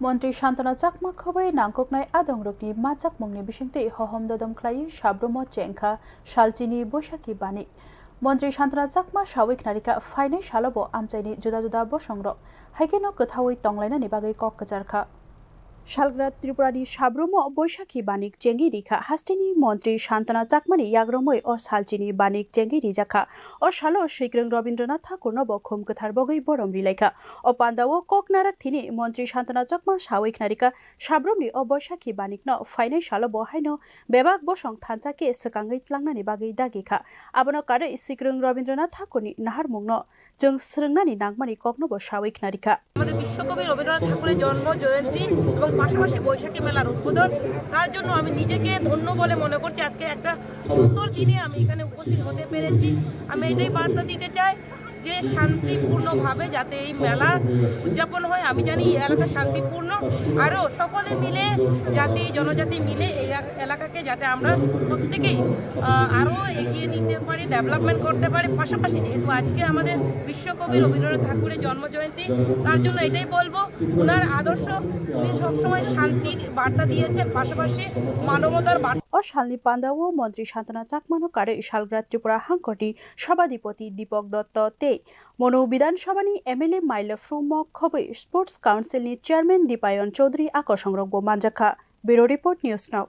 মন্ত্রী শান্তনা চাকমা খबै নাংককনাय আদংরকনি মাচাকমংনি বিসিংতে হহম দদম খ্লাই সাব্রম চেংখা শালচিনি বৈশাখী বাণী মন্ত্রী শান্তনা চাকমা সাউইক নারিকা ফাইনাই সালব আমচাইনি जुदा जुदा বসংর হাইকেনো কোথাওই টংলাইনানি বাগै কক কচারখা শালগ্রা ত্রিপুরানি সাব্রম বৈশাখী বাণিক চেঙ্গি রিখা হাস্তিনি মন্ত্রী শান্তনা চাকমানি ইয়াগ্রমই ও শালচিনি বাণিক চেঙ্গি রিজাখা ও শালো শ্রীগ্রং রবীন্দ্রনাথ ঠাকুর নবখম কথার বগৈ বরম রিলাইখা ও পান্দাও কক নারাক থিনি মন্ত্রী শান্তনা চাকমা সাউইক নারিকা সাব্রমনি ও বৈশাখী বাণিক ন ফাইনাই শালো বহাইনো বেবাক বসং থানচাকে সকাঙ্গৈ ত্লাংনানি বাগৈ দাগিখা আবনো কারে শ্রীগ্রং রবীন্দ্রনাথ ঠাকুরনি নাহারমুং ন जों स्रोंनानि नांगमानि ककनबो सावैक नारिका আমাদের বিশ্বকবি রবীন্দ্রনাথ ঠাকুরের জন্ম জয়ন্তী এবং পাশাপাশি বৈশাখী মেলার উদ্বোধন তার জন্য আমি নিজেকে ধন্য বলে মনে করছি। আজকে একটা সুন্দর দিনে আমি এখানে উপস্থিত হতে পেরেছি। আমি এটাই বার্তা দিতে চাই যে শান্তিপূর্ণভাবে যাতে এই মেলা উদযাপন হয়। আমি জানি এই এলাকা শান্তিপূর্ণ, আরও সকলে মিলে জাতি জনজাতি মিলে এই এলাকাকে যাতে আমরা প্রত্যেকেই আরও এগিয়ে নিতে পারি, ডেভেলপমেন্ট করতে পারি। পাশাপাশি যেহেতু আজকে আমাদের বিশ্বকবি রবীন্দ্রনাথ ঠাকুরের জন্মজয়ন্তী, তার জন্য এটাই বলবো ওনার আদর্শ, উনি সবসময় শান্তির বার্তা দিয়েছেন, পাশাপাশি মানবতার বার্তা। ও শালনি পান্দাও মন্ত্রী শান্তনা চাকমানো কারে শালগ্রা ত্রিপুরা হাংকটি সভাধিপতি দীপক দত্ত তে মনো বিধানসভানি এমএলএ মাইল ফ্রুম খবৈ স্পোর্টস কাউন্সিলনি চেয়ারম্যান দীপায়ন চৌধুরী আকসংরগ মানজাখা ব্যুরো রিপোর্ট নিউজ নাও।